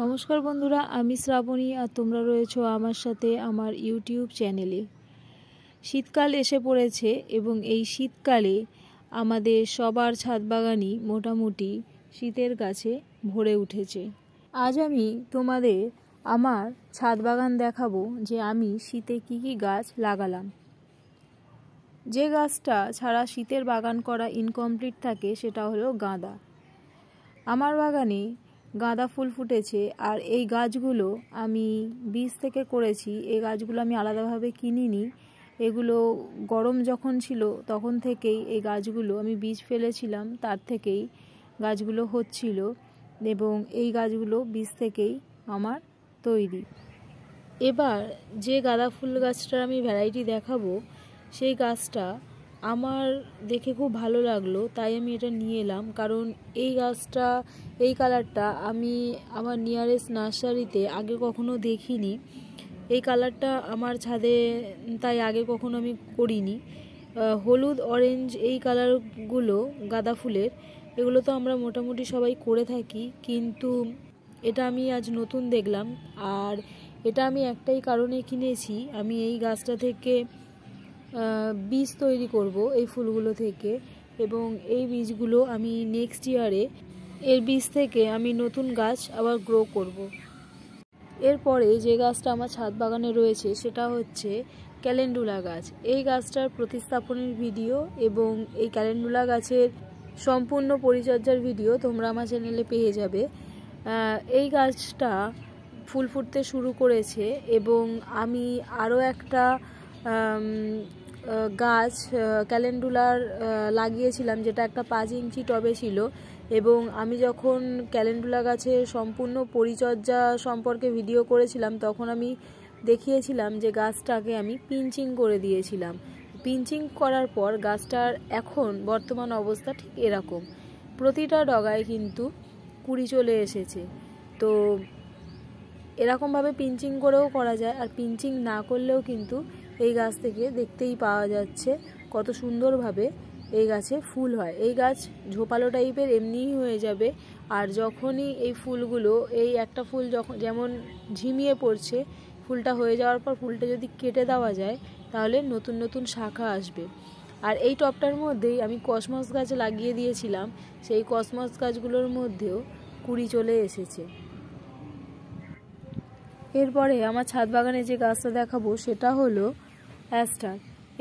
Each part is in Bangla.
নমস্কার বন্ধুরা, আমি শ্রাবণী আর তোমরা রয়েছো আমার সাথে আমার ইউটিউব চ্যানেলে। শীতকাল এসে পড়েছে এবং এই শীতকালে আমাদের সবার ছাদ বাগানই মোটামুটি শীতের গাছে ভরে উঠেছে। আজ আমি তোমাদের আমার ছাদ বাগান দেখাবো যে আমি শীতে কি কি গাছ লাগালাম। যে গাছটা ছাড়া শীতের বাগান করা ইনকমপ্লিট থাকে সেটা হলো গাঁদা। আমার বাগানে গাঁদা ফুল ফুটেছে আর এই গাছগুলো আমি বীজ থেকে করেছি। এই গাছগুলো আমি আলাদাভাবে কিনিনি, এগুলো গরম যখন ছিল তখন থেকেই এই গাছগুলো আমি বীজ ফেলেছিলাম, তার থেকেই গাছগুলো হচ্ছিল এবং এই গাছগুলো বীজ থেকেই আমার তৈরি। এবার যে গাঁদা ফুল গাছটার আমি ভ্যারাইটি দেখাবো সেই গাছটা আমার দেখে খুব ভালো লাগলো, তাই আমি এটা নিয়ে এলাম। কারণ এই গাছটা, এই কালারটা আমি আমার নিয়ারেস্ট নার্সারিতে আগে কখনো দেখিনি। এই কালারটা আমার ছাদে তাই আগে কখনো আমি করিনি। হলুদ অরেঞ্জ এই কালারগুলো গাঁদা ফুলের, এগুলো তো আমরা মোটামুটি সবাই করে থাকি, কিন্তু এটা আমি আজ নতুন দেখলাম। আর এটা আমি একটাই কারণে কিনেছি, আমি এই গাছটা থেকে বীজ তৈরি করব এই ফুলগুলো থেকে, এবং এই বীজগুলো আমি নেক্সট ইয়ারে এর বীজ থেকে আমি নতুন গাছ আবার গ্রো করব। এরপরে যে গাছটা আমার ছাদ বাগানে রয়েছে সেটা হচ্ছে ক্যালেন্ডুলা গাছ। এই গাছটার প্রতিস্থাপনের ভিডিও এবং এই ক্যালেন্ডুলা গাছের সম্পূর্ণ পরিচর্যার ভিডিও তোমরা আমার চ্যানেলে পেয়ে যাবে। এই গাছটা ফুল ফুটতে শুরু করেছে এবং আমি আরও একটা গাছ ক্যালেন্ডুলার লাগিয়েছিলাম, যেটা একটা 5 ইঞ্চি টবে ছিল। এবং আমি যখন ক্যালেন্ডুলা গাছের সম্পূর্ণ পরিচর্যা সম্পর্কে ভিডিও করেছিলাম তখন আমি দেখিয়েছিলাম যে গাছটাকে আমি পিঞ্চিং করে দিয়েছিলাম। পিঞ্চিং করার পর গাছটার এখন বর্তমান অবস্থা ঠিক এরকম, প্রতিটা ডগায় কিন্তু কুড়ি চলে এসেছে। তো এরকমভাবে পিঞ্চিং করেও করা যায়, আর পিঞ্চিং না করলেও কিন্তু এই গাছ থেকে দেখতেই পাওয়া যাচ্ছে কত সুন্দরভাবে এই গাছে ফুল হয়। এই গাছ ঝোপালো টাইপের এমনিই হয়ে যাবে, আর যখনই এই ফুলগুলো, এই একটা ফুল যখন যেমন ঝিমিয়ে পড়ছে, ফুলটা হয়ে যাওয়ার পর ফুলটা যদি কেটে দেওয়া যায় তাহলে নতুন নতুন শাখা আসবে। আর এই টবটার মধ্যেই আমি কসমস গাছ লাগিয়ে দিয়েছিলাম, সেই কসমস গাছগুলোর মধ্যেও কুড়ি চলে এসেছে। এরপরে আমার ছাদ বাগানে যে গাছটা দেখাবো সেটা হলো অ্যাস্টার।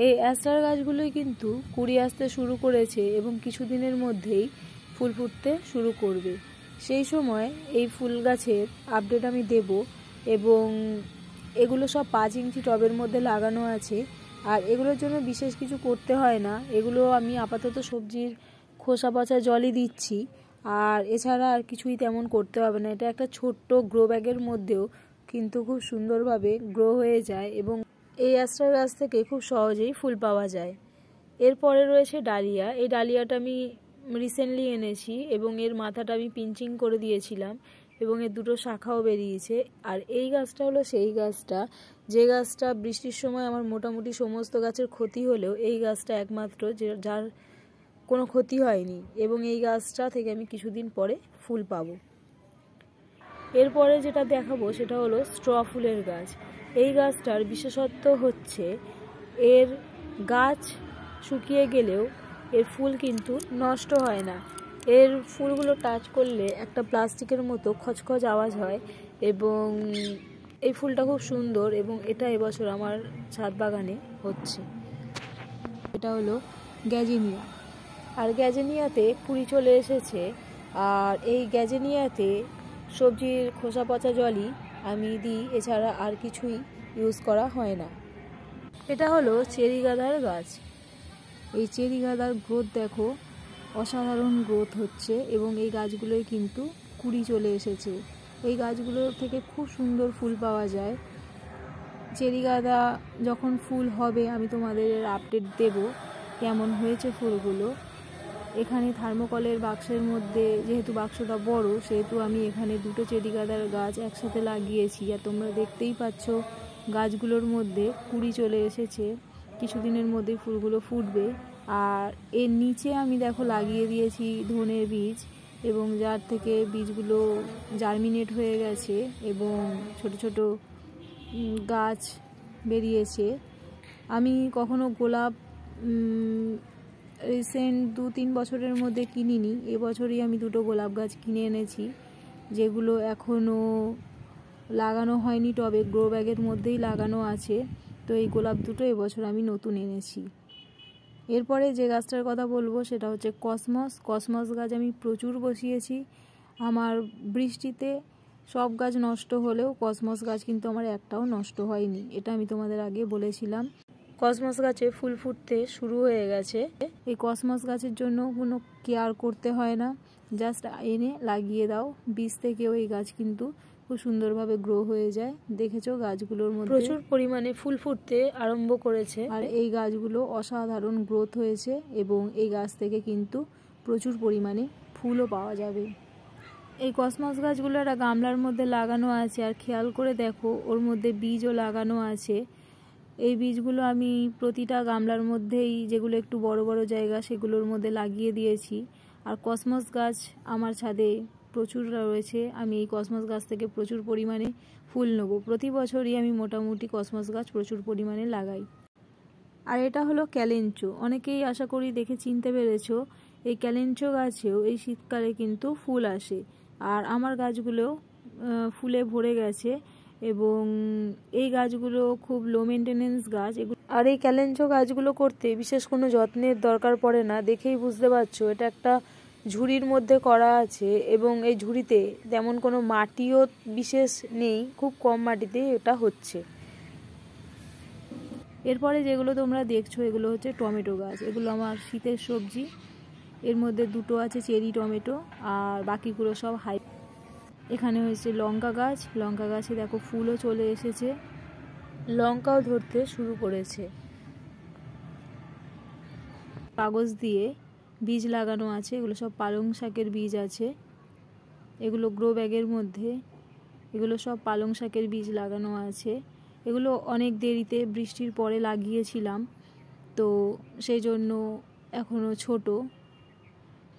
এই অ্যাস্টার গাছগুলোই কিন্তু কুড়ি আসতে শুরু করেছে এবং কিছুদিনের মধ্যেই ফুল ফুটতে শুরু করবে। সেই সময় এই ফুল গাছের আপডেট আমি দেব। এবং এগুলো সব 5 ইঞ্চি টবের মধ্যে লাগানো আছে, আর এগুলোর জন্য বিশেষ কিছু করতে হয় না। এগুলো আমি আপাতত সবজির খোসা পচা জলই দিচ্ছি, আর এছাড়া আর কিছুই তেমন করতে হবে না। এটা একটা ছোট্ট গ্রো ব্যাগের মধ্যেও কিন্তু খুব সুন্দরভাবে গ্রো হয়ে যায় এবং এই অ্যাস্টার গাছ থেকে খুব সহজেই ফুল পাওয়া যায়। এরপরে রয়েছে ডালিয়া। এই ডালিয়াটা আমি রিসেন্টলি এনেছি এবং এর মাথাটা আমি পিঞ্চিং করে দিয়েছিলাম এবং এর দুটো শাখাও বেরিয়েছে। আর এই গাছটা হলো সেই গাছটা, যে গাছটা বৃষ্টির সময় আমার মোটামুটি সমস্ত গাছের ক্ষতি হলেও এই গাছটা একমাত্র যার কোনো ক্ষতি হয়নি, এবং এই গাছটা থেকে আমি কিছুদিন পরে ফুল পাবো। এরপরে যেটা দেখাবো সেটা হলো স্ট্র ফুলের গাছ। এই গাছটার বিশেষত্ব হচ্ছে এর গাছ শুকিয়ে গেলেও এর ফুল কিন্তু নষ্ট হয় না। এর ফুলগুলো টাচ করলে একটা প্লাস্টিকের মতো খচখচ আওয়াজ হয় এবং এই ফুলটা খুব সুন্দর, এবং এটা এবছর আমার ছাদ বাগানে হচ্ছে। এটা হলো গ্যাজিনিয়া। আর গ্যাজিনিয়াতে কুড়ি চলে এসেছে, আর এই গ্যাজিনিয়াতে সবজির খোসা পচা জলই আমি দিই, এছাড়া আর কিছুই ইউজ করা হয় না। এটা হলো চেরি গাঁদার গাছ। এই চেরি গাঁদার গ্রোথ দেখো, অসাধারণ গ্রোথ হচ্ছে এবং এই গাছগুলোয় কিন্তু কুড়ি চলে এসেছে। এই গাছগুলো থেকে খুব সুন্দর ফুল পাওয়া যায়। চেরি গাঁদা যখন ফুল হবে আমি তোমাদের আপডেট দেব কেমন হয়েছে ফুলগুলো। এখানে থার্মোকলের বাক্সের মধ্যে, যেহেতু বাক্সটা বড় সেহেতু আমি এখানে দুটো চেরি গাঁদার গাছ একসাথে লাগিয়েছি, আর তোমরা দেখতেই পাচ্ছ গাছগুলোর মধ্যে কুড়ি চলে এসেছে। কিছুদিনের মধ্যেই ফুলগুলো ফুটবে। আর এর নিচে আমি দেখো লাগিয়ে দিয়েছি ধনের বীজ। এবং যার থেকে বীজগুলো জার্মিনেট হয়ে গেছে এবং ছোট ছোট গাছ বেরিয়েছে। আমি কখনো গোলাপ রিসেন্ট 2-3 বছরের মধ্যে কিনিনি, এবছরই আমি 2টো গোলাপ গাছ কিনে এনেছি, যেগুলো এখনও লাগানো হয়নি, টবে গ্রো ব্যাগের মধ্যেই লাগানো আছে। তো এই গোলাপ দুটো এবছর আমি নতুন এনেছি। এরপরে যে গাছটার কথা বলবো সেটা হচ্ছে কসমস। কসমস গাছ আমি প্রচুর বসিয়েছি। আমার বৃষ্টিতে সব গাছ নষ্ট হলেও কসমস গাছ কিন্তু আমার একটাও নষ্ট হয়নি, এটা আমি তোমাদের আগে বলেছিলাম। কসমস গাছে ফুল ফুটতে শুরু হয়ে গেছে। এই কসমস গাছের জন্য কোনো কেয়ার করতে হয় না, জাস্ট এনে লাগিয়ে দাও, বীজ থেকে ওই গাছ কিন্তু খুব সুন্দরভাবে গ্রো হয়ে যায়। দেখেছো গাছগুলোর মধ্যে প্রচুর পরিমাণে ফুল ফুটতে আরম্ভ করেছে, আর এই গাছগুলো অসাধারণ গ্রোথ হয়েছে এবং এই গাছ থেকে কিন্তু প্রচুর পরিমাণে ফুলও পাওয়া যাবে। এই কসমস গাছগুলো একটা গামলার মধ্যে লাগানো আছে, আর খেয়াল করে দেখো ওর মধ্যে বীজও লাগানো আছে। এই বীজগুলো আমি প্রতিটা গামলার মধ্যেই, যেগুলো একটু বড় বড় জায়গা সেগুলোর মধ্যে লাগিয়ে দিয়েছি। আর কসমস গাছ আমার ছাদে প্রচুর রয়েছে, আমি এই কসমস গাছ থেকে প্রচুর পরিমাণে ফুল নেব। প্রতি বছরই আমি মোটামুটি কসমস গাছ প্রচুর পরিমাণে লাগাই। আর এটা হলো ক্যালেঞ্চো, অনেকেই আশা করি দেখে চিনতে পেরেছো। এই ক্যালেঞ্চো গাছেও এই শীতকালে কিন্তু ফুল আসে, আর আমার গাছগুলো ফুলে ভরে গেছে এবং এই গাছগুলো খুব লো মেনটেনেন্স গাছ। আর এই ক্যালেঞ্চো গাছগুলো করতে বিশেষ কোনো যত্নের দরকার পড়ে না, দেখেই বুঝতে পারছো এটা একটা ঝুড়ির মধ্যে করা আছে এবং এই ঝুড়িতে তেমন কোনো মাটিও বিশেষ নেই, খুব কম মাটিতে এটা হচ্ছে। এরপরে যেগুলো তোমরা দেখছো এগুলো হচ্ছে টমেটো গাছ, এগুলো আমার শীতের সবজি। এর মধ্যে 2টো আছে চেরি টমেটো, আর বাকিগুলো সব হাই। এখানে হয়েছে লঙ্কা গাছ, লঙ্কা গাছে দেখো ফুলও চলে এসেছে, লঙ্কাও ধরতে শুরু করেছে। কাগজ দিয়ে বীজ লাগানো আছে, এগুলো সব পালং শাকের বীজ আছে, এগুলো গ্রো ব্যাগের মধ্যে, এগুলো সব পালং শাকের বীজ লাগানো আছে। এগুলো অনেক দেরিতে বৃষ্টির পরে লাগিয়েছিলাম, তো সেই জন্য এখনও ছোট,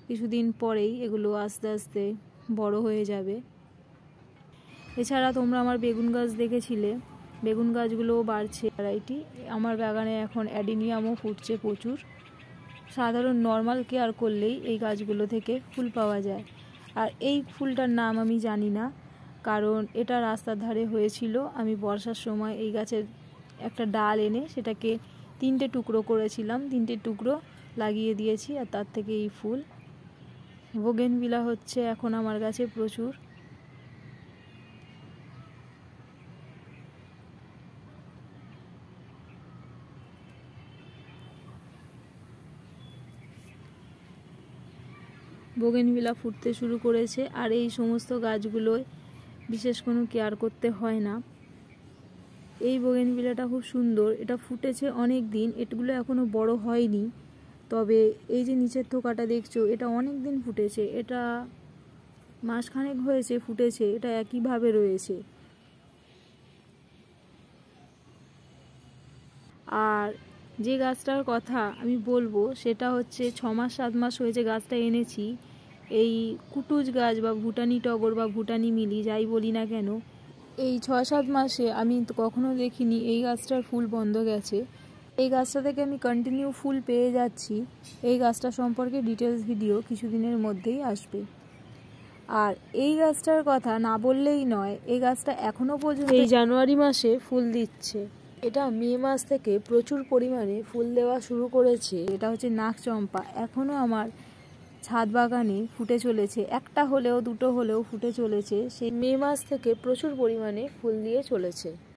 কিছুদিন পরেই এগুলো আস্তে আস্তে বড় হয়ে যাবে। এছাড়া তোমরা আমার বেগুন গাছ দেখেছিলে, বেগুন গাছগুলোও বাড়ছে ভ্যারাইটি। আমার বাগানে এখন অ্যাডিনিয়ামও ফুটছে প্রচুর। সাধারণ নর্মাল কেয়ার করলেই এই গাছগুলো থেকে ফুল পাওয়া যায়। আর এই ফুলটার নাম আমি জানি না, কারণ এটা রাস্তার ধারে হয়েছিল। আমি বর্ষার সময় এই গাছের একটা ডাল এনে সেটাকে 3টে টুকরো করেছিলাম, 3টে টুকরো লাগিয়ে দিয়েছি, আর তার থেকে এই ফুল। বোগেনভিলা হচ্ছে এখন আমার গাছে প্রচুর। বোগেনভিলা ফুটতে শুরু করেছে, আর এই সমস্ত গাছগুলোয় বিশেষ কোনো কেয়ার করতে হয় না। এই বোগেনভিলাটা খুব সুন্দর, এটা ফুটেছে অনেক দিন, এগুলো এখনও বড় হয়নি। তবে এই যে নিচের থোকাটা দেখছো এটা অনেক দিন ফুটেছে, এটা মাসখানেক হয়েছে ফুটেছে, এটা একইভাবে রয়েছে। আর যে গাছটার কথা আমি বলবো সেটা হচ্ছে 6-7 মাস হয়েছে গাছটা এনেছি। এই কুটুজ গাছ বা ভুটানি টগর বা ভুটানি মিলি যাই বলি না কেন, এই 6-7 মাসে আমি কখনো দেখিনি এই গাছটার ফুল বন্ধ গেছে। এই গাছটা থেকে আমি কন্টিনিউ ফুল পেয়ে যাচ্ছি। এই গাছটা সম্পর্কে ডিটেলস ভিডিও কিছুদিনের মধ্যেই আসবে। আর এই গাছটার কথা না বললেই নয়, এই গাছটা এখনও পর্যন্ত এই জানুয়ারি মাসে ফুল দিচ্ছে। এটা মে মাস থেকে প্রচুর পরিমাণে ফুল দেওয়া শুরু করেছে। এটা হচ্ছে নাগচম্পা, এখনও আমার ছাদ বাগানে ফুটে চলেছে, একটা হলেও 2টো হলেও ফুটে চলেছে। সেই মে মাস থেকে প্রচুর পরিমাণে ফুল দিয়ে চলেছে।